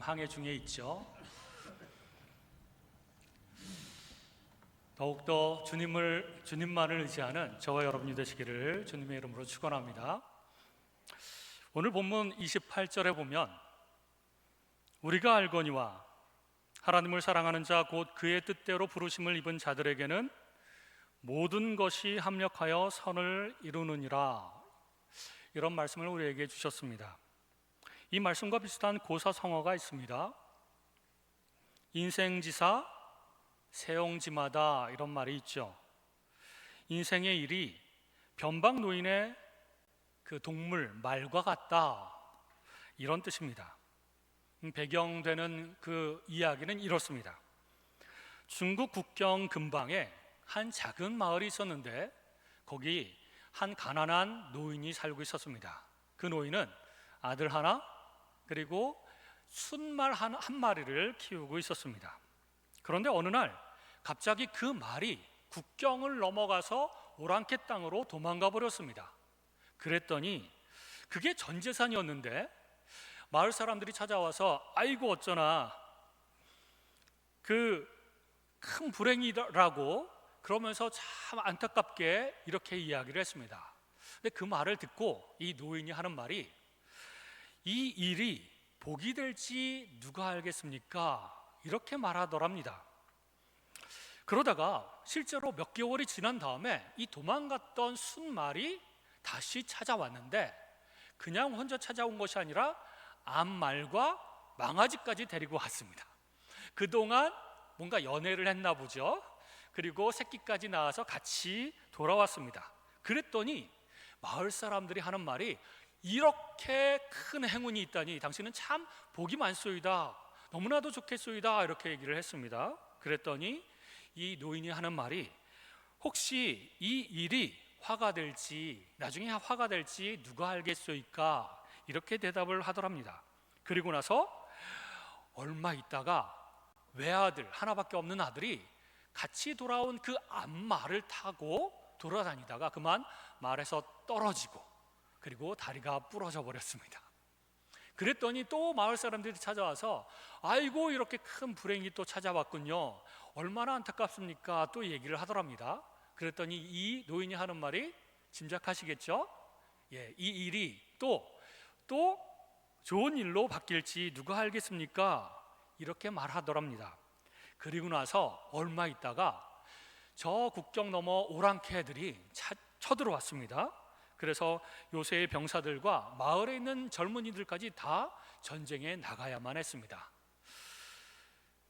항해 중에 있죠. 더욱더 주님만을 의지하는 저와 여러분이 되시기를 주님의 이름으로 축원합니다. 오늘 본문 28절에 보면 우리가 알거니와 하나님을 사랑하는 자 곧 그의 뜻대로 부르심을 입은 자들에게는 모든 것이 합력하여 선을 이루느니라, 이런 말씀을 우리에게 주셨습니다. 이 말씀과 비슷한 고사성어가 있습니다. 인생지사 세옹지마다, 이런 말이 있죠. 인생의 일이 변방노인의 그 동물 말과 같다, 이런 뜻입니다. 배경되는 그 이야기는 이렇습니다. 중국 국경 근방에 한 작은 마을이 있었는데 거기 한 가난한 노인이 살고 있었습니다. 그 노인은 아들 하나 그리고 순말 한 마리를 키우고 있었습니다. 그런데 어느 날 갑자기 그 말이 국경을 넘어가서 오랑캐 땅으로 도망가 버렸습니다. 그랬더니 그게 전 재산이었는데 마을 사람들이 찾아와서 아이고 어쩌나 그 큰 불행이라고 그러면서 참 안타깝게 이렇게 이야기를 했습니다. 근데 그 말을 듣고 이 노인이 하는 말이, 이 일이 복이 될지 누가 알겠습니까? 이렇게 말하더랍니다. 그러다가 실제로 몇 개월이 지난 다음에 이 도망갔던 순말이 다시 찾아왔는데 그냥 혼자 찾아온 것이 아니라 암말과 망아지까지 데리고 왔습니다. 그동안 뭔가 연애를 했나 보죠. 그리고 새끼까지 낳아서 같이 돌아왔습니다. 그랬더니 마을 사람들이 하는 말이, 이렇게 큰 행운이 있다니 당신은 참 복이 많소이다, 너무나도 좋겠소이다, 이렇게 얘기를 했습니다. 그랬더니 이 노인이 하는 말이, 혹시 이 일이 화가 될지 나중에 화가 될지 누가 알겠소이까, 이렇게 대답을 하더랍니다. 그리고 나서 얼마 있다가 외아들, 하나밖에 없는 아들이 같이 돌아온 그 암말을 타고 돌아다니다가 그만 말에서 떨어지고 그리고 다리가 부러져 버렸습니다. 그랬더니 또 마을 사람들이 찾아와서 아이고 이렇게 큰 불행이 또 찾아왔군요, 얼마나 안타깝습니까, 또 얘기를 하더랍니다. 그랬더니 이 노인이 하는 말이 짐작하시겠죠? 이 일이 또 좋은 일로 바뀔지 누가 알겠습니까? 이렇게 말하더랍니다. 그리고 나서 얼마 있다가 저 국경 넘어 오랑캐들이 쳐들어왔습니다. 그래서 요새의 병사들과 마을에 있는 젊은이들까지 다 전쟁에 나가야만 했습니다.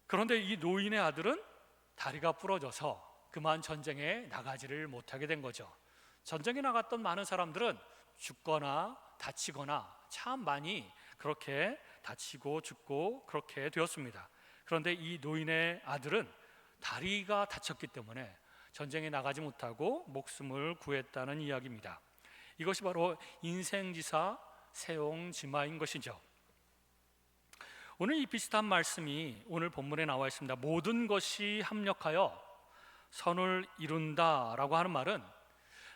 그런데 이 노인의 아들은 다리가 부러져서 그만 전쟁에 나가지를 못하게 된 거죠. 전쟁에 나갔던 많은 사람들은 죽거나 다치거나 참 많이 그렇게 다치고 죽고 그렇게 되었습니다. 그런데 이 노인의 아들은 다리가 다쳤기 때문에 전쟁에 나가지 못하고 목숨을 구했다는 이야기입니다. 이것이 바로 인생지사 세옹지마인 것이죠. 오늘 이 비슷한 말씀이 오늘 본문에 나와 있습니다. 모든 것이 합력하여 선을 이룬다라고 하는 말은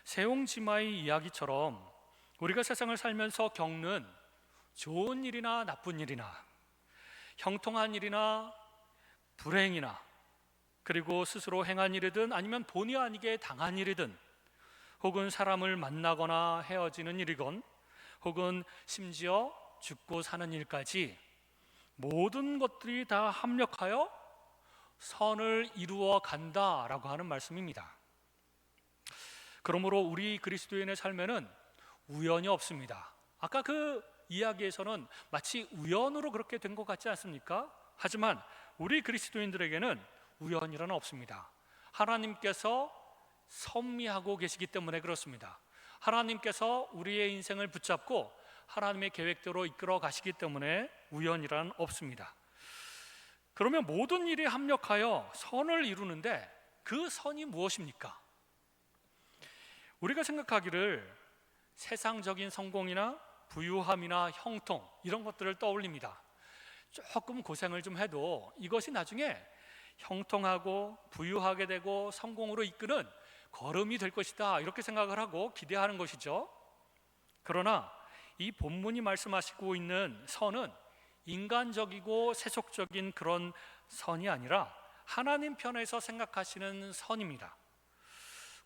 세옹지마의 이야기처럼 우리가 세상을 살면서 겪는 좋은 일이나 나쁜 일이나 형통한 일이나 불행이나 그리고 스스로 행한 일이든 아니면 본의 아니게 당한 일이든 혹은 사람을 만나거나 헤어지는 일이건 혹은 심지어 죽고 사는 일까지 모든 것들이 다 합력하여 선을 이루어 간다라고 하는 말씀입니다. 그러므로 우리 그리스도인의 삶에는 우연이 없습니다. 아까 그 이야기에서는 마치 우연으로 그렇게 된 것 같지 않습니까? 하지만 우리 그리스도인들에게는 우연이란 없습니다. 하나님께서 섭리하고 계시기 때문에 그렇습니다. 하나님께서 우리의 인생을 붙잡고 하나님의 계획대로 이끌어 가시기 때문에 우연이란 없습니다. 그러면 모든 일이 합력하여 선을 이루는데 그 선이 무엇입니까? 우리가 생각하기를 세상적인 성공이나 부유함이나 형통 이런 것들을 떠올립니다. 조금 고생을 좀 해도 이것이 나중에 형통하고 부유하게 되고 성공으로 이끄는 걸음이 될 것이다, 이렇게 생각을 하고 기대하는 것이죠. 그러나 이 본문이 말씀하시고 있는 선은 인간적이고 세속적인 그런 선이 아니라 하나님 편에서 생각하시는 선입니다.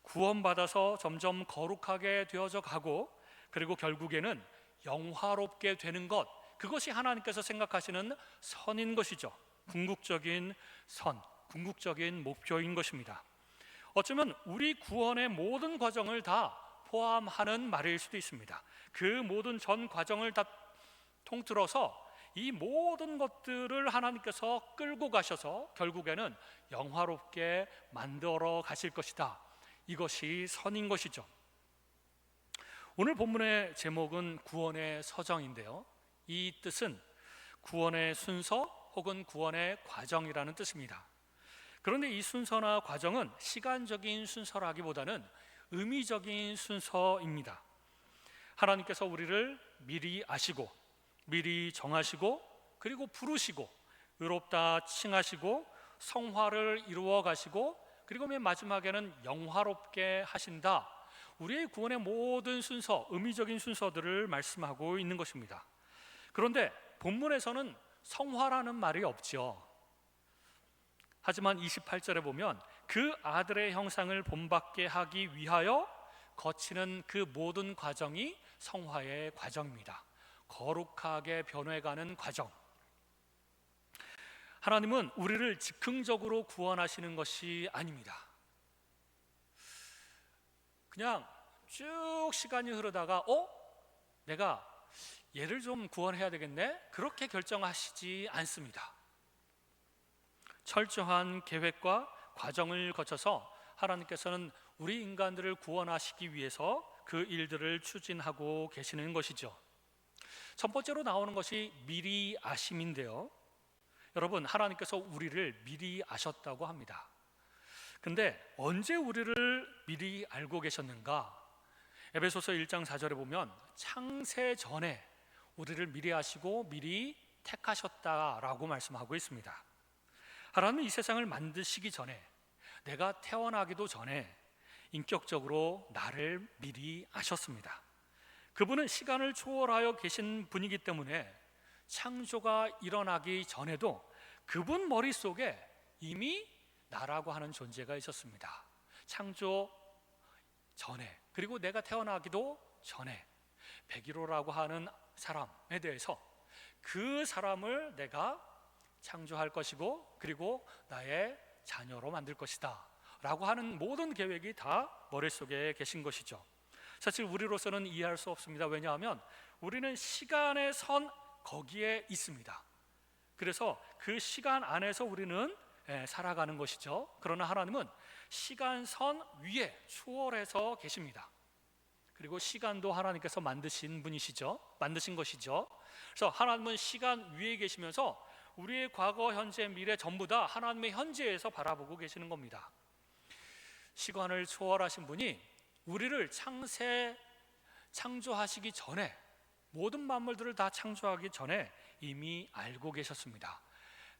구원받아서 점점 거룩하게 되어져 가고, 그리고 결국에는 영화롭게 되는 것, 그것이 하나님께서 생각하시는 선인 것이죠. 궁극적인 선, 궁극적인 목표인 것입니다. 어쩌면 우리 구원의 모든 과정을 다 포함하는 말일 수도 있습니다. 그 모든 전 과정을 다 통틀어서 이 모든 것들을 하나님께서 끌고 가셔서 결국에는 영화롭게 만들어 가실 것이다. 이것이 선인 것이죠. 오늘 본문의 제목은 구원의 서정인데요, 이 뜻은 구원의 순서 혹은 구원의 과정이라는 뜻입니다. 그런데 이 순서나 과정은 시간적인 순서라기보다는 의미적인 순서입니다. 하나님께서 우리를 미리 아시고, 미리 정하시고, 그리고 부르시고, 의롭다 칭하시고, 성화를 이루어 가시고, 그리고 맨 마지막에는 영화롭게 하신다. 우리의 구원의 모든 순서, 의미적인 순서들을 말씀하고 있는 것입니다. 그런데 본문에서는 성화라는 말이 없죠. 하지만 28절에 보면 그 아들의 형상을 본받게 하기 위하여 거치는 그 모든 과정이 성화의 과정입니다. 거룩하게 변해가는 과정. 하나님은 우리를 즉흥적으로 구원하시는 것이 아닙니다. 그냥 쭉 시간이 흐르다가 내가 얘를 좀 구원해야 되겠네? 그렇게 결정하시지 않습니다. 철저한 계획과 과정을 거쳐서 하나님께서는 우리 인간들을 구원하시기 위해서 그 일들을 추진하고 계시는 것이죠. 첫 번째로 나오는 것이 미리 아심인데요, 여러분, 하나님께서 우리를 미리 아셨다고 합니다. 근데 언제 우리를 미리 알고 계셨는가? 에베소서 1장 4절에 보면 창세 전에 우리를 미리 아시고 미리 택하셨다라고 말씀하고 있습니다. 하나님은 이 세상을 만드시기 전에, 내가 태어나기도 전에 인격적으로 나를 미리 아셨습니다. 그분은 시간을 초월하여 계신 분이기 때문에 창조가 일어나기 전에도 그분 머릿속에 이미 나라고 하는 존재가 있었습니다. 창조 전에, 그리고 내가 태어나기도 전에 101호라고 하는 사람에 대해서 그 사람을 내가 창조할 것이고, 그리고 나의 자녀로 만들 것이다 라고 하는 모든 계획이 다 머릿속에 계신 것이죠. 사실 우리로서는 이해할 수 없습니다. 왜냐하면 우리는 시간의 선 거기에 있습니다. 그래서 그 시간 안에서 우리는 살아가는 것이죠. 그러나 하나님은 시간선 위에 초월해서 계십니다. 그리고 시간도 하나님께서 만드신 분이시죠. 만드신 것이죠. 그래서 하나님은 시간 위에 계시면서 우리의 과거, 현재, 미래 전부 다 하나님의 현재에서 바라보고 계시는 겁니다. 시간을 초월하신 분이 우리를 창조하시기 전에, 모든 만물들을 다 창조하기 전에 이미 알고 계셨습니다.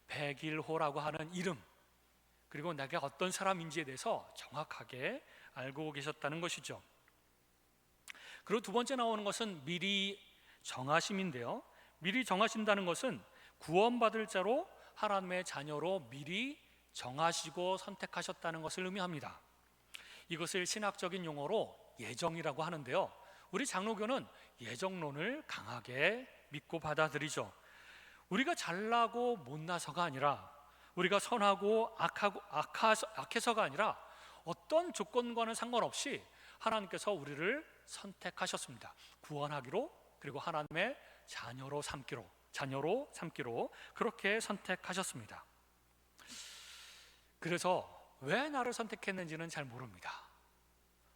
101호라고 하는 이름, 그리고 내가 어떤 사람인지에 대해서 정확하게 알고 계셨다는 것이죠. 그리고 두 번째 나오는 것은 미리 정하심인데요, 미리 정하신다는 것은 구원받을 자로 하나님의 자녀로 미리 정하시고 선택하셨다는 것을 의미합니다. 이것을 신학적인 용어로 예정이라고 하는데요, 우리 장로교는 예정론을 강하게 믿고 받아들이죠. 우리가 잘나고 못나서가 아니라, 우리가 선하고 악해서가 아니라 어떤 조건과는 상관없이 하나님께서 우리를 선택하셨습니다. 구원하기로, 그리고 하나님의 자녀로 삼기로 그렇게 선택하셨습니다. 그래서 왜 나를 선택했는지는 잘 모릅니다.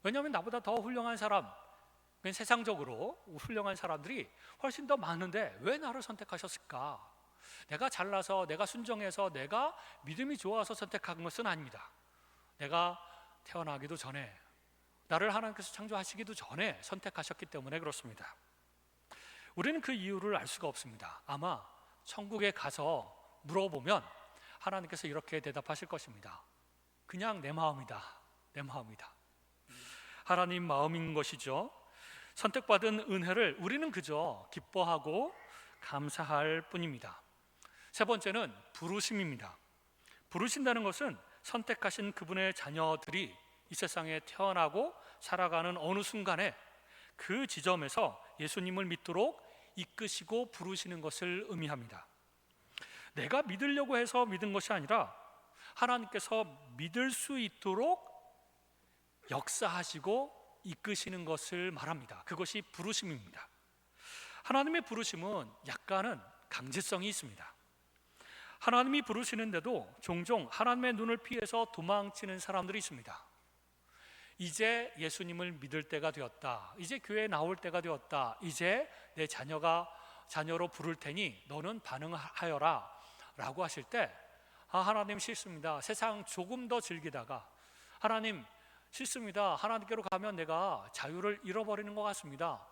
왜냐하면 나보다 더 훌륭한 사람, 세상적으로 훌륭한 사람들이 훨씬 더 많은데 왜 나를 선택하셨을까? 내가 잘나서, 내가 순종해서, 내가 믿음이 좋아서 선택한 것은 아닙니다. 내가 태어나기도 전에, 나를 하나님께서 창조하시기도 전에 선택하셨기 때문에 그렇습니다. 우리는 그 이유를 알 수가 없습니다. 아마 천국에 가서 물어보면 하나님께서 이렇게 대답하실 것입니다. 그냥 내 마음이다. 내 마음이다. 하나님 마음인 것이죠. 선택받은 은혜를 우리는 그저 기뻐하고 감사할 뿐입니다. 세 번째는 부르심입니다. 부르신다는 것은 선택하신 그분의 자녀들이 이 세상에 태어나고 살아가는 어느 순간에 그 지점에서 예수님을 믿도록 이끄시고 부르시는 것을 의미합니다. 내가 믿으려고 해서 믿은 것이 아니라 하나님께서 믿을 수 있도록 역사하시고 이끄시는 것을 말합니다. 그것이 부르심입니다. 하나님의 부르심은 약간은 강제성이 있습니다. 하나님이 부르시는데도 종종 하나님의 눈을 피해서 도망치는 사람들이 있습니다. 이제 예수님을 믿을 때가 되었다, 이제 교회에 나올 때가 되었다, 이제 내 자녀로 부를 테니 너는 반응하여라 라고 하실 때, 하나님 싫습니다, 세상 조금 더 즐기다가, 하나님 싫습니다, 하나님께로 가면 내가 자유를 잃어버리는 것 같습니다,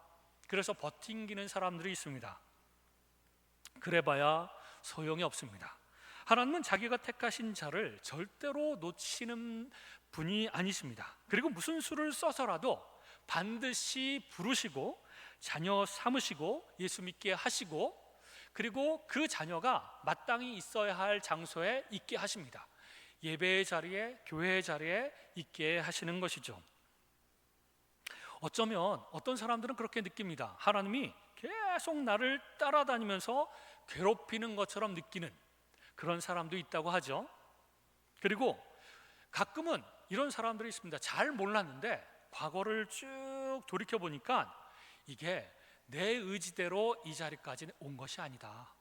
그래서 버팅기는 사람들이 있습니다. 그래봐야 소용이 없습니다. 하나님은 자기가 택하신 자를 절대로 놓치는 분이 아니십니다. 그리고 무슨 수를 써서라도 반드시 부르시고 자녀 삼으시고 예수 믿게 하시고, 그리고 그 자녀가 마땅히 있어야 할 장소에 있게 하십니다. 예배의 자리에, 교회의 자리에 있게 하시는 것이죠. 어쩌면 어떤 사람들은 그렇게 느낍니다. 하나님이 계속 나를 따라다니면서 괴롭히는 것처럼 느끼는 그런 사람도 있다고 하죠. 그리고 가끔은 이런 사람들이 있습니다. 잘 몰랐는데 과거를 쭉 돌이켜 보니까 이게 내 의지대로 이 자리까지 온 것이 아니다,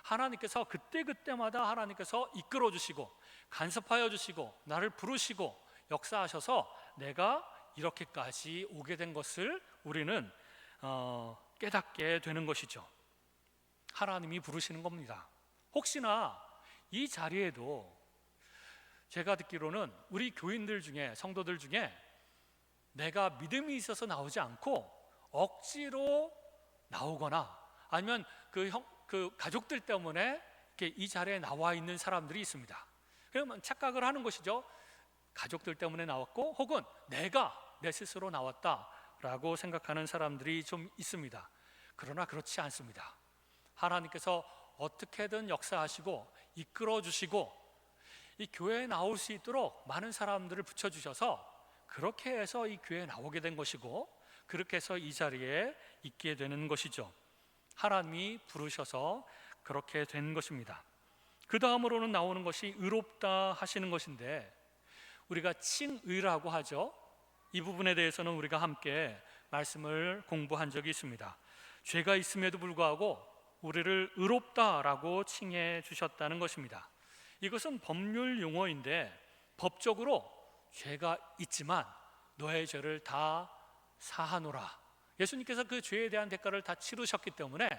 하나님께서 그때그때마다 하나님께서 이끌어 주시고 간섭하여 주시고 나를 부르시고 역사하셔서 내가 이렇게까지 오게 된 것을 우리는 깨닫게 되는 것이죠. 하나님이 부르시는 겁니다. 혹시나 이 자리에도 제가 듣기로는 우리 교인들 중에, 성도들 중에 내가 믿음이 있어서 나오지 않고 억지로 나오거나 아니면 그 가족들 때문에 이렇게 이 자리에 나와 있는 사람들이 있습니다. 그러면 착각을 하는 것이죠. 가족들 때문에 나왔고, 혹은 내가 내 스스로 나왔다라고 생각하는 사람들이 좀 있습니다. 그러나 그렇지 않습니다. 하나님께서 어떻게든 역사하시고 이끌어 주시고 이 교회에 나올 수 있도록 많은 사람들을 붙여주셔서 그렇게 해서 이 교회에 나오게 된 것이고, 그렇게 해서 이 자리에 있게 되는 것이죠. 하나님이 부르셔서 그렇게 된 것입니다. 그 다음으로는 나오는 것이 의롭다 하시는 것인데, 우리가 칭의라고 하죠. 이 부분에 대해서는 우리가 함께 말씀을 공부한 적이 있습니다. 죄가 있음에도 불구하고 우리를 의롭다라고 칭해 주셨다는 것입니다. 이것은 법률 용어인데, 법적으로 죄가 있지만 너의 죄를 다 사하노라, 예수님께서 그 죄에 대한 대가를 다 치르셨기 때문에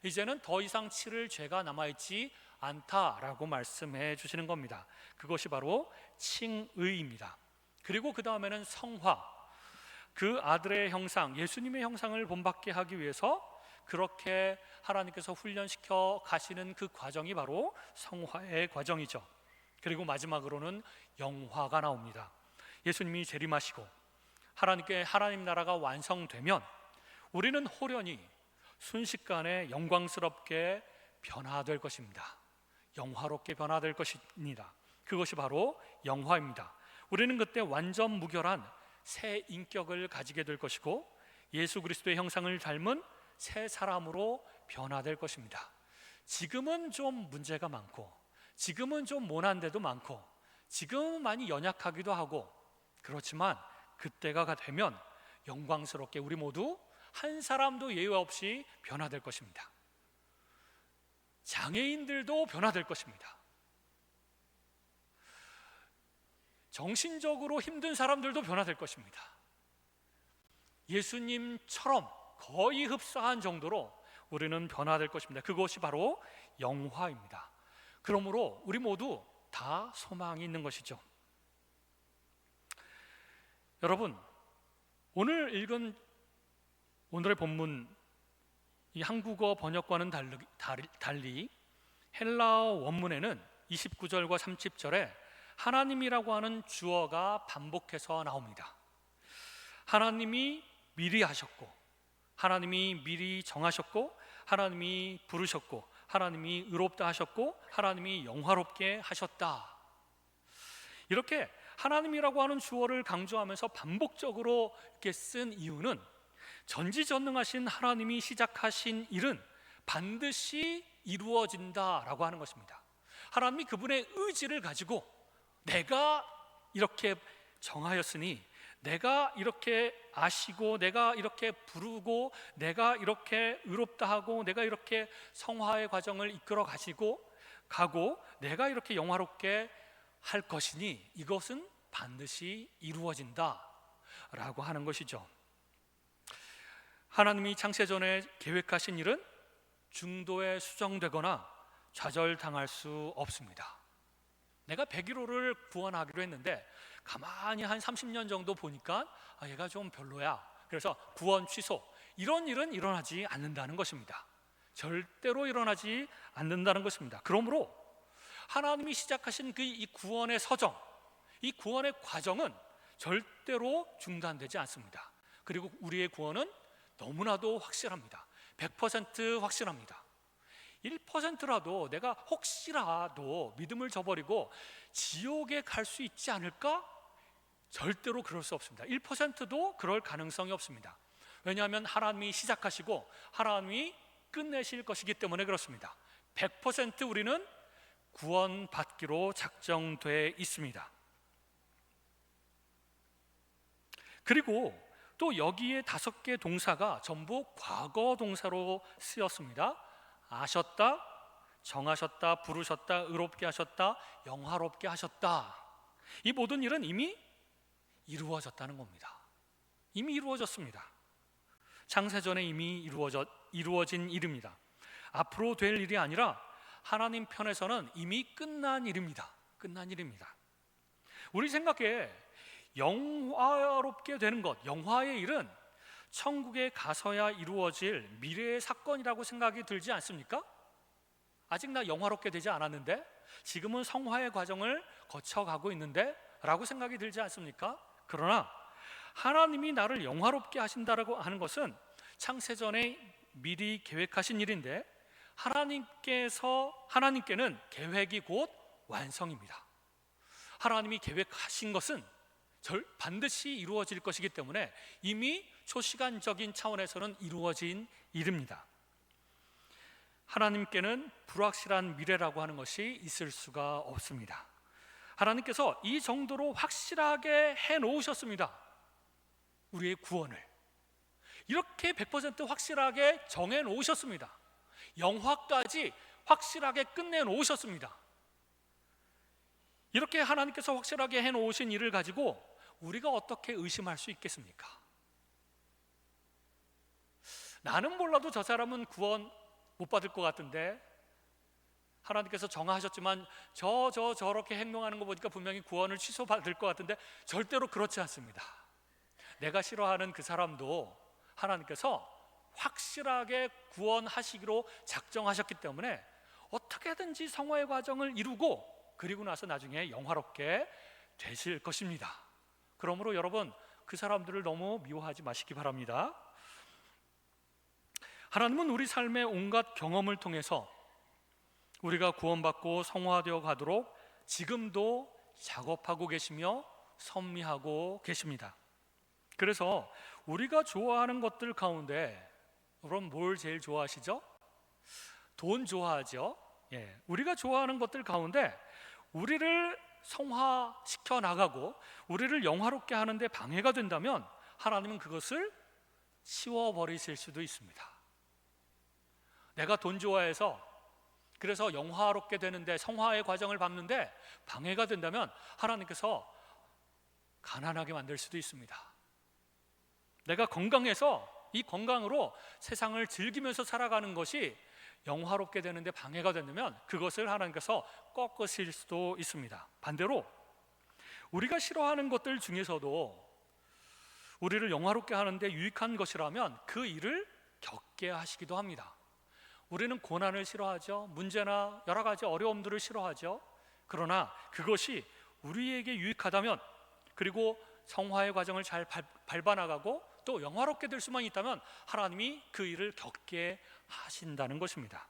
이제는 더 이상 치를 죄가 남아있지 않다라고 말씀해 주시는 겁니다. 그것이 바로 칭의입니다. 그리고 그 다음에는 성화, 그 아들의 형상, 예수님의 형상을 본받게 하기 위해서 그렇게 하나님께서 훈련시켜 가시는 그 과정이 바로 성화의 과정이죠. 그리고 마지막으로는 영화가 나옵니다. 예수님이 재림하시고 하나님 나라가 완성되면 우리는 호련히 순식간에 영광스럽게 변화될 것입니다. 영화롭게 변화될 것입니다. 그것이 바로 영화입니다. 우리는 그때 완전 무결한 새 인격을 가지게 될 것이고, 예수 그리스도의 형상을 닮은 새 사람으로 변화될 것입니다. 지금은 좀 문제가 많고, 지금은 좀 모난 데도 많고, 지금은 많이 연약하기도 하고, 그렇지만 그때가 되면 영광스럽게 우리 모두 한 사람도 예외 없이 변화될 것입니다. 장애인들도 변화될 것입니다. 정신적으로 힘든 사람들도 변화될 것입니다. 예수님처럼 거의 흡사한 정도로 우리는 변화될 것입니다. 그것이 바로 영화입니다. 그러므로 우리 모두 다 소망이 있는 것이죠. 여러분, 오늘 읽은 오늘의 본문, 이 한국어 번역과는 달리 헬라어 원문에는 29절과 30절에 하나님이라고 하는 주어가 반복해서 나옵니다. 하나님이 미리 하셨고, 하나님이 미리 정하셨고, 하나님이 부르셨고 하나님이 의롭다 하셨고 하나님이 영화롭게 하셨다. 이렇게 하나님이라고 하는 주어를 강조하면서 반복적으로 이렇게 쓴 이유는 전지전능하신 하나님이 시작하신 일은 반드시 이루어진다라고 하는 것입니다. 하나님이 그분의 의지를 가지고 내가 이렇게 정하였으니, 내가 이렇게 아시고, 내가 이렇게 부르고, 내가 이렇게 의롭다 하고, 내가 이렇게 성화의 과정을 이끌어 가고, 내가 이렇게 영화롭게 할 것이니 이것은 반드시 이루어진다 라고 하는 것이죠. 하나님이 창세전에 계획하신 일은 중도에 수정되거나 좌절당할 수 없습니다. 내가 101호를 구원하기로 했는데 가만히 한 30년 정도 보니까 얘가 좀 별로야, 그래서 구원 취소, 이런 일은 일어나지 않는다는 것입니다. 절대로 일어나지 않는다는 것입니다. 그러므로 하나님이 시작하신 이 구원의 서정, 이 구원의 과정은 절대로 중단되지 않습니다. 그리고 우리의 구원은 너무나도 확실합니다. 100% 확실합니다. 1%라도 내가 혹시라도 믿음을 저버리고 지옥에 갈 수 있지 않을까? 절대로 그럴 수 없습니다. 1%도 그럴 가능성이 없습니다. 왜냐하면 하나님이 시작하시고 하나님이 끝내실 것이기 때문에 그렇습니다. 100% 우리는 구원받기로 작정돼 있습니다. 그리고 또 여기에 5개 동사가 전부 과거 동사로 쓰였습니다. 아셨다, 정하셨다, 부르셨다, 의롭게 하셨다, 영화롭게 하셨다. 이 모든 일은 이미 이루어졌다는 겁니다. 이미 이루어졌습니다. 창세전에 이미 이루어진 일입니다. 앞으로 될 일이 아니라 하나님 편에서는 이미 끝난 일입니다. 끝난 일입니다. 우리 생각에 영화롭게 되는 것, 영화의 일은 천국에 가서야 이루어질 미래의 사건이라고 생각이 들지 않습니까? 아직 나 영화롭게 되지 않았는데, 지금은 성화의 과정을 거쳐가고 있는데 라고 생각이 들지 않습니까? 그러나 하나님이 나를 영화롭게 하신다라고 하는 것은 창세전에 미리 계획하신 일인데, 하나님께는 계획이 곧 완성입니다. 하나님이 계획하신 것은 반드시 이루어질 것이기 때문에 이미 초시간적인 차원에서는 이루어진 일입니다. 하나님께는 불확실한 미래라고 하는 것이 있을 수가 없습니다. 하나님께서 이 정도로 확실하게 해놓으셨습니다. 우리의 구원을 이렇게 100% 확실하게 정해놓으셨습니다. 영화까지 확실하게 끝내놓으셨습니다. 이렇게 하나님께서 확실하게 해놓으신 일을 가지고 우리가 어떻게 의심할 수 있겠습니까? 나는 몰라도 저 사람은 구원 못 받을 것 같은데, 하나님께서 정하셨지만 저렇게 행동하는 거 보니까 분명히 구원을 취소받을 것 같은데, 절대로 그렇지 않습니다. 내가 싫어하는 그 사람도 하나님께서 확실하게 구원하시기로 작정하셨기 때문에 어떻게든지 성화의 과정을 이루고 그리고 나서 나중에 영화롭게 되실 것입니다. 그러므로 여러분, 그 사람들을 너무 미워하지 마시기 바랍니다. 하나님은 우리 삶의 온갖 경험을 통해서 우리가 구원받고 성화되어 가도록 지금도 작업하고 계시며 섭리하고 계십니다. 그래서 우리가 좋아하는 것들 가운데, 그럼 뭘 제일 좋아하시죠? 돈 좋아하죠? 우리가 좋아하는 것들 가운데 우리를 성화시켜 나가고 우리를 영화롭게 하는데 방해가 된다면 하나님은 그것을 치워버리실 수도 있습니다. 내가 돈 좋아해서 그래서 영화롭게 되는데, 성화의 과정을 밟는데 방해가 된다면 하나님께서 가난하게 만들 수도 있습니다. 내가 건강해서 이 건강으로 세상을 즐기면서 살아가는 것이 영화롭게 되는데 방해가 된다면 그것을 하나님께서 꺾으실 수도 있습니다. 반대로 우리가 싫어하는 것들 중에서도 우리를 영화롭게 하는데 유익한 것이라면 그 일을 겪게 하시기도 합니다. 우리는 고난을 싫어하죠. 문제나 여러 가지 어려움들을 싫어하죠. 그러나 그것이 우리에게 유익하다면, 그리고 성화의 과정을 잘 밟아나가고 또 영화롭게 될 수만 있다면 하나님이 그 일을 겪게 하신다는 것입니다.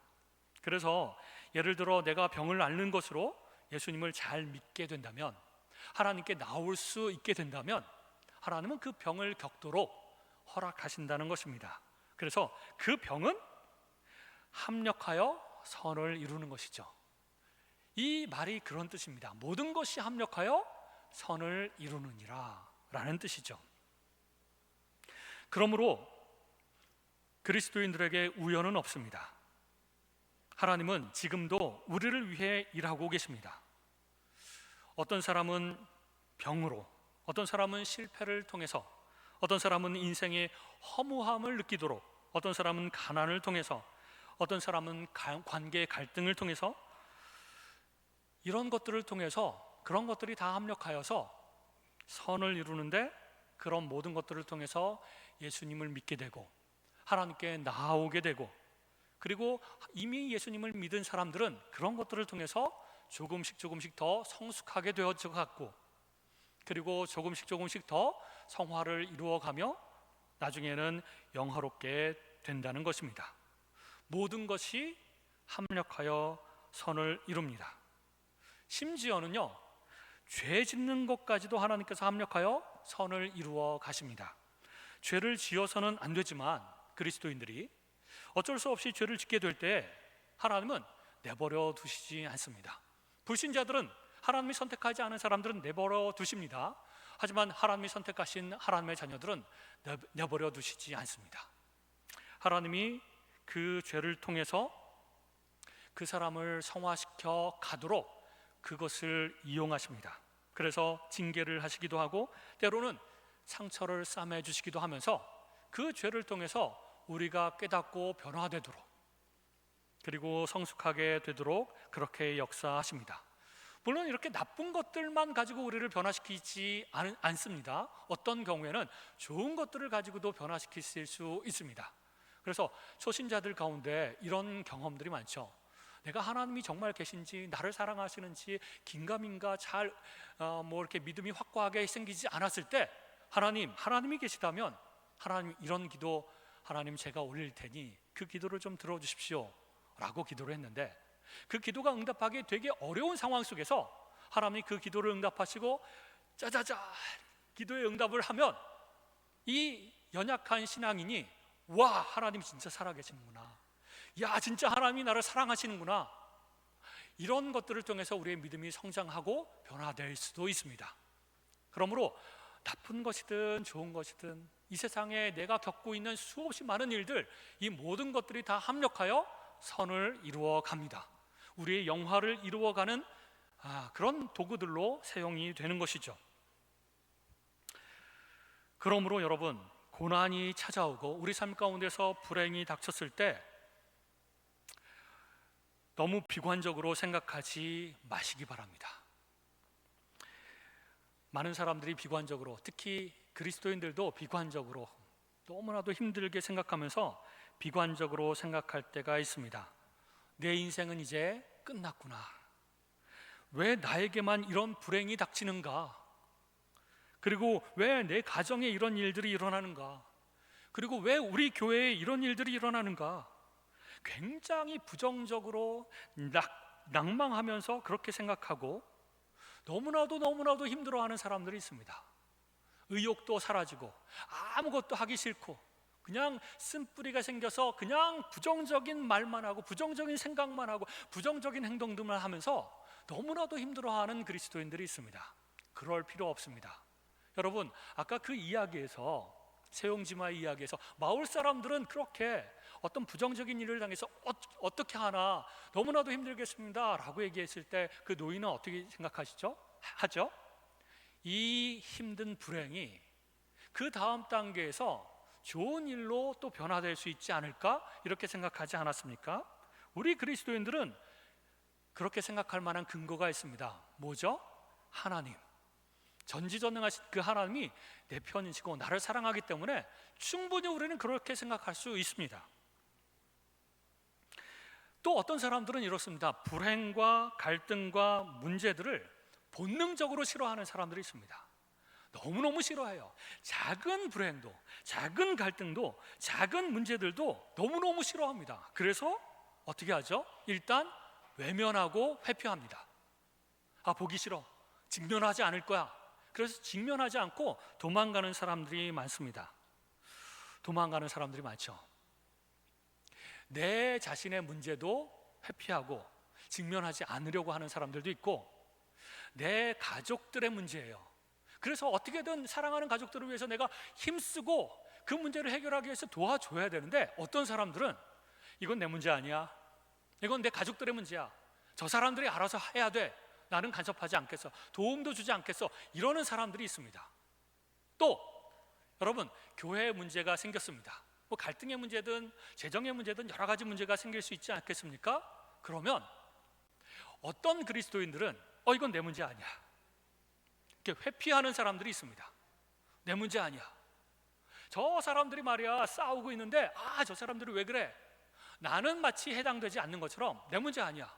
그래서 예를 들어 내가 병을 앓는 것으로 예수님을 잘 믿게 된다면, 하나님께 나올 수 있게 된다면 하나님은 그 병을 겪도록 허락하신다는 것입니다. 그래서 그 병은 합력하여 선을 이루는 것이죠. 이 말이 그런 뜻입니다. 모든 것이 합력하여 선을 이루느니라 라는 뜻이죠. 그러므로 그리스도인들에게 우연은 없습니다. 하나님은 지금도 우리를 위해 일하고 계십니다. 어떤 사람은 병으로, 어떤 사람은 실패를 통해서, 어떤 사람은 인생의 허무함을 느끼도록, 어떤 사람은 가난을 통해서, 어떤 사람은 관계 갈등을 통해서, 이런 것들을 통해서 그런 것들이 다 합력하여서 선을 이루는데, 그런 모든 것들을 통해서 예수님을 믿게 되고 하나님께 나아오게 되고, 그리고 이미 예수님을 믿은 사람들은 그런 것들을 통해서 조금씩 더 성숙하게 되어져 갔고, 그리고 조금씩 더 성화를 이루어가며 나중에는 영화롭게 된다는 것입니다. 모든 것이 합력하여 선을 이룹니다. 심지어는요, 죄 짓는 것까지도 하나님께서 합력하여 선을 이루어 가십니다. 죄를 지어서는 안 되지만 그리스도인들이 어쩔 수 없이 죄를 짓게 될 때 하나님은 내버려 두시지 않습니다. 불신자들은, 하나님이 선택하지 않은 사람들은 내버려 두십니다. 하지만 하나님이 선택하신 하나님의 자녀들은 내버려 두시지 않습니다. 하나님이 그 죄를 통해서 그 사람을 성화시켜 가도록 그것을 이용하십니다. 그래서 징계를 하시기도 하고, 때로는 상처를 싸매 주시기도 하면서 그 죄를 통해서 우리가 깨닫고 변화되도록, 그리고 성숙하게 되도록 그렇게 역사하십니다. 물론 이렇게 나쁜 것들만 가지고 우리를 변화시키지 않습니다. 어떤 경우에는 좋은 것들을 가지고도 변화시킬 수 있습니다. 그래서 초신자들 가운데 이런 경험들이 많죠. 내가 하나님이 정말 계신지, 나를 사랑하시는지 긴가민가 잘 이렇게 믿음이 확고하게 생기지 않았을 때 하나님이 계시다면, 하나님 이런 기도 하나님 제가 올릴 테니 그 기도를 좀 들어주십시오 라고 기도를 했는데, 그 기도가 응답하기 되게 어려운 상황 속에서 하나님이 그 기도를 응답하시고 짜자자 기도의 응답을 하면, 이 연약한 신앙인이 와, 하나님 진짜 살아계시는구나, 야 진짜 하나님이 나를 사랑하시는구나, 이런 것들을 통해서 우리의 믿음이 성장하고 변화될 수도 있습니다. 그러므로 나쁜 것이든 좋은 것이든 이 세상에 내가 겪고 있는 수없이 많은 일들, 이 모든 것들이 다 합력하여 선을 이루어 갑니다. 우리의 영화를 이루어가는 그런 도구들로 사용이 되는 것이죠. 그러므로 여러분, 고난이 찾아오고 우리 삶 가운데서 불행이 닥쳤을 때 너무 비관적으로 생각하지 마시기 바랍니다. 많은 사람들이 비관적으로, 특히 그리스도인들도 비관적으로 너무나도 힘들게 생각하면서 비관적으로 생각할 때가 있습니다. 내 인생은 이제 끝났구나, 왜 나에게만 이런 불행이 닥치는가, 그리고 왜 내 가정에 이런 일들이 일어나는가, 그리고 왜 우리 교회에 이런 일들이 일어나는가, 굉장히 부정적으로 낭망하면서 그렇게 생각하고 너무나도 힘들어하는 사람들이 있습니다. 의욕도 사라지고 아무것도 하기 싫고 그냥 쓴뿌리가 생겨서 그냥 부정적인 말만 하고 부정적인 생각만 하고 부정적인 행동들만 하면서 너무나도 힘들어하는 그리스도인들이 있습니다. 그럴 필요 없습니다. 여러분, 아까 그 이야기에서, 세용지마 이야기에서 마을 사람들은 그렇게 어떤 부정적인 일을 당해서 어떻게 하나 너무나도 힘들겠습니다 라고 얘기했을 때 그 노인은 어떻게 생각하시죠? 하죠? 이 힘든 불행이 그 다음 단계에서 좋은 일로 또 변화될 수 있지 않을까, 이렇게 생각하지 않았습니까? 우리 그리스도인들은 그렇게 생각할 만한 근거가 있습니다. 뭐죠? 하나님, 전지전능하신 그 하나님이 내 편이시고 나를 사랑하기 때문에 충분히 우리는 그렇게 생각할 수 있습니다. 또 어떤 사람들은 이렇습니다. 불행과 갈등과 문제들을 본능적으로 싫어하는 사람들이 있습니다. 너무너무 싫어해요. 작은 불행도, 작은 갈등도, 작은 문제들도 너무너무 싫어합니다. 그래서 어떻게 하죠? 일단 외면하고 회피합니다. 보기 싫어, 직면하지 않을 거야. 그래서 직면하지 않고 도망가는 사람들이 많습니다. 도망가는 사람들이 많죠. 내 자신의 문제도 회피하고 직면하지 않으려고 하는 사람들도 있고, 내 가족들의 문제예요. 그래서 어떻게든 사랑하는 가족들을 위해서 내가 힘쓰고 그 문제를 해결하기 위해서 도와줘야 되는데, 어떤 사람들은 이건 내 문제 아니야, 이건 내 가족들의 문제야, 저 사람들이 알아서 해야 돼, 나는 간섭하지 않겠어, 도움도 주지 않겠어, 이러는 사람들이 있습니다. 또 여러분, 교회에 문제가 생겼습니다. 뭐 갈등의 문제든 재정의 문제든 여러 가지 문제가 생길 수 있지 않겠습니까? 그러면 어떤 그리스도인들은 이건 내 문제 아니야, 이렇게 회피하는 사람들이 있습니다. 내 문제 아니야, 저 사람들이 말이야 싸우고 있는데 저 사람들이 왜 그래, 나는 마치 해당되지 않는 것처럼 내 문제 아니야,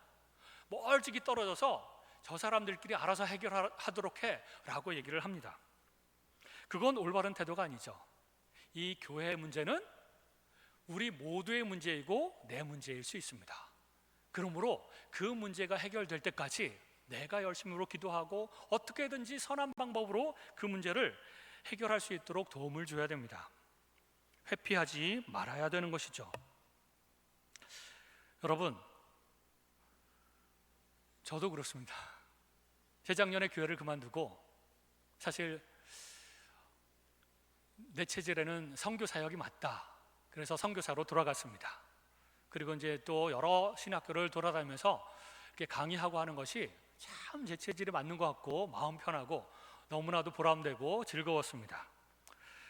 멀찍이 떨어져서 저 사람들끼리 알아서 해결하도록 해 라고 얘기를 합니다. 그건 올바른 태도가 아니죠. 이 교회의 문제는 우리 모두의 문제이고 내 문제일 수 있습니다. 그러므로 그 문제가 해결될 때까지 내가 열심으로 기도하고 어떻게든지 선한 방법으로 그 문제를 해결할 수 있도록 도움을 줘야 됩니다. 회피하지 말아야 되는 것이죠. 여러분, 저도 그렇습니다. 재작년에 교회를 그만두고 사실 내 체질에는 선교 사역이 맞다, 그래서 선교사로 돌아갔습니다. 그리고 이제 또 여러 신학교를 돌아다니면서 이렇게 강의하고 하는 것이 참 제 체질에 맞는 것 같고 마음 편하고 너무나도 보람되고 즐거웠습니다.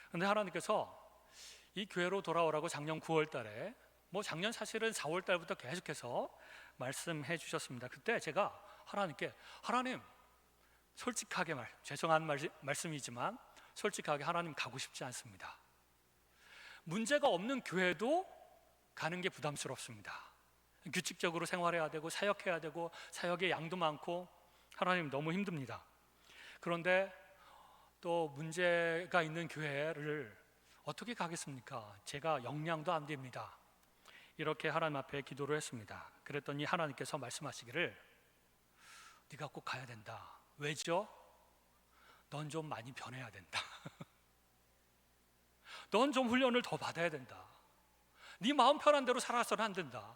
그런데 하나님께서 이 교회로 돌아오라고 작년 9월 달에, 작년 사실은 4월 달부터 계속해서 말씀해 주셨습니다. 그때 제가 하나님께, 하나님, 솔직하게 죄송한 말씀이지만 솔직하게, 하나님, 가고 싶지 않습니다. 문제가 없는 교회도 가는 게 부담스럽습니다. 규칙적으로 생활해야 되고 사역해야 되고 사역의 양도 많고 하나님 너무 힘듭니다. 그런데 또 문제가 있는 교회를 어떻게 가겠습니까? 제가 역량도 안 됩니다. 이렇게 하나님 앞에 기도를 했습니다. 그랬더니 하나님께서 말씀하시기를, 네가 꼭 가야 된다. 왜죠? 넌 좀 많이 변해야 된다. 넌 좀 훈련을 더 받아야 된다. 네 마음 편한 대로 살아서는 안 된다.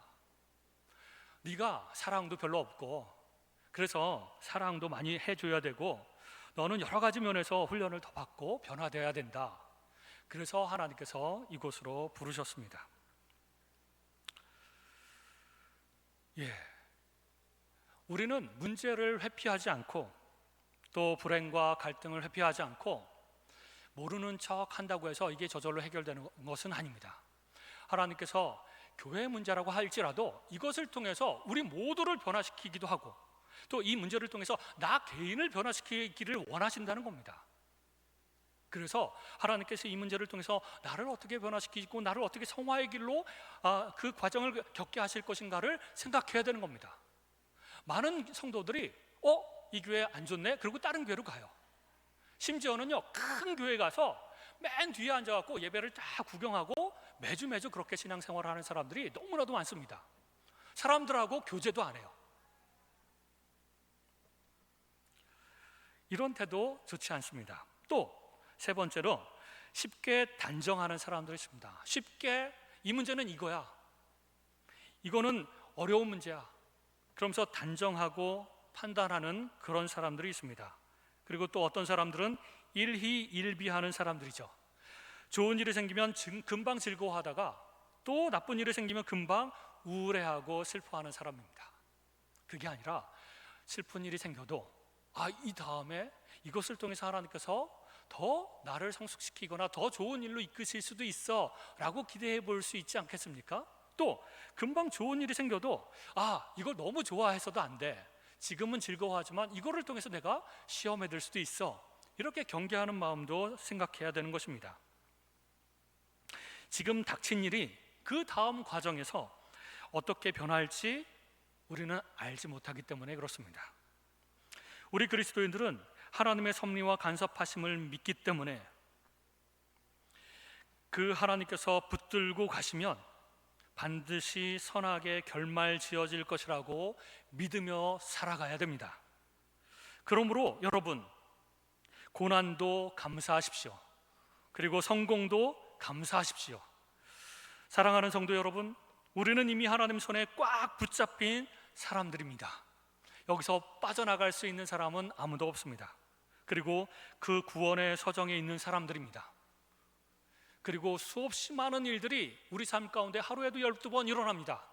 네가 사랑도 별로 없고 그래서 사랑도 많이 해줘야 되고 너는 여러 가지 면에서 훈련을 더 받고 변화되어야 된다. 그래서 하나님께서 이곳으로 부르셨습니다. 우리는 문제를 회피하지 않고 또 불행과 갈등을 회피하지 않고 모르는 척 한다고 해서 이게 저절로 해결되는 것은 아닙니다. 하나님께서 교회의 문제라고 할지라도 이것을 통해서 우리 모두를 변화시키기도 하고 또 이 문제를 통해서 나 개인을 변화시키기를 원하신다는 겁니다. 그래서 하나님께서 이 문제를 통해서 나를 어떻게 변화시키고 나를 어떻게 성화의 길로 그 과정을 겪게 하실 것인가를 생각해야 되는 겁니다. 많은 성도들이 이 교회 안 좋네? 그리고 다른 교회로 가요. 심지어는요, 큰 교회 가서 맨 뒤에 앉아갖고 예배를 다 구경하고 매주 그렇게 신앙생활을 하는 사람들이 너무나도 많습니다. 사람들하고 교제도 안 해요. 이런 태도 좋지 않습니다. 또 세 번째로 쉽게 단정하는 사람들이 있습니다. 쉽게 이 문제는 이거야, 이거는 어려운 문제야, 그러면서 단정하고 판단하는 그런 사람들이 있습니다. 그리고 또 어떤 사람들은 일희일비하는 사람들이죠. 좋은 일이 생기면 금방 즐거워하다가 또 나쁜 일이 생기면 금방 우울해하고 슬퍼하는 사람입니다. 그게 아니라 슬픈 일이 생겨도 이 다음에 이것을 통해서 하나님께서 더 나를 성숙시키거나 더 좋은 일로 이끄실 수도 있어 라고 기대해 볼 수 있지 않겠습니까? 또 금방 좋은 일이 생겨도 이걸 너무 좋아해서도 안 돼, 지금은 즐거워하지만 이거를 통해서 내가 시험에 들 수도 있어, 이렇게 경계하는 마음도 생각해야 되는 것입니다. 지금 닥친 일이 그 다음 과정에서 어떻게 변할지 우리는 알지 못하기 때문에 그렇습니다. 우리 그리스도인들은 하나님의 섭리와 간섭하심을 믿기 때문에 그 하나님께서 붙들고 가시면 반드시 선하게 결말 지어질 것이라고 믿으며 살아가야 됩니다. 그러므로 여러분, 고난도 감사하십시오. 그리고 성공도 감사하십시오. 사랑하는 성도 여러분, 우리는 이미 하나님 손에 꽉 붙잡힌 사람들입니다. 여기서 빠져나갈 수 있는 사람은 아무도 없습니다. 그리고 그 구원의 서정에 있는 사람들입니다. 그리고 수없이 많은 일들이 우리 삶 가운데 하루에도 12번 일어납니다.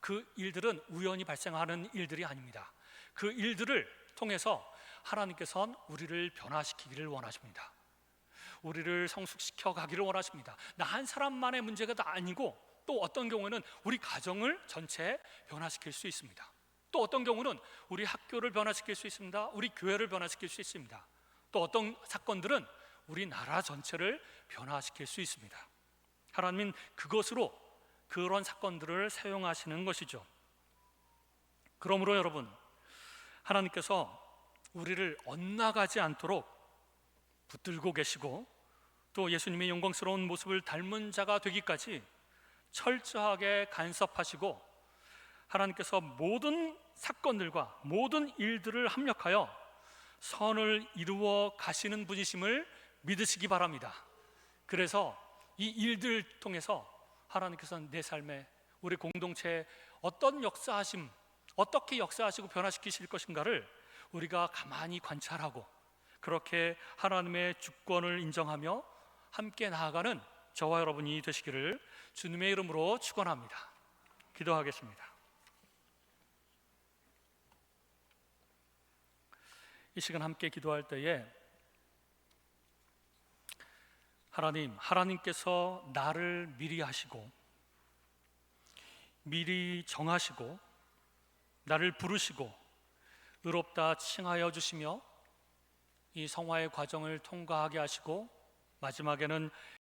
그 일들은 우연히 발생하는 일들이 아닙니다. 그 일들을 통해서 하나님께서는 우리를 변화시키기를 원하십니다. 우리를 성숙시켜 가기를 원하십니다. 나 한 사람만의 문제가 아니고 또 어떤 경우에는 우리 가정을 전체 변화시킬 수 있습니다. 또 어떤 경우는 우리 학교를 변화시킬 수 있습니다. 우리 교회를 변화시킬 수 있습니다. 또 어떤 사건들은 우리 나라 전체를 변화시킬 수 있습니다. 하나님은 그것으로 그런 사건들을 사용하시는 것이죠. 그러므로 여러분, 하나님께서 우리를 엇나가지 않도록 붙들고 계시고 또 예수님의 영광스러운 모습을 닮은 자가 되기까지 철저하게 간섭하시고 하나님께서 모든 사건들과 모든 일들을 합력하여 선을 이루어 가시는 분이심을 믿으시기 바랍니다. 그래서 이 일들 통해서 하나님께서는 내 삶에, 우리 공동체에 어떤 역사하심, 어떻게 역사하시고 변화시키실 것인가를 우리가 가만히 관찰하고 그렇게 하나님의 주권을 인정하며 함께 나아가는 저와 여러분이 되시기를 주님의 이름으로 축원합니다. 기도하겠습니다. 이 시간 함께 기도할 때에 하나님께서 나를 미리 하시고 미리 정하시고 나를 부르시고 의롭다 칭하여 주시며 이 성화의 과정을 통과하게 하시고 마지막에는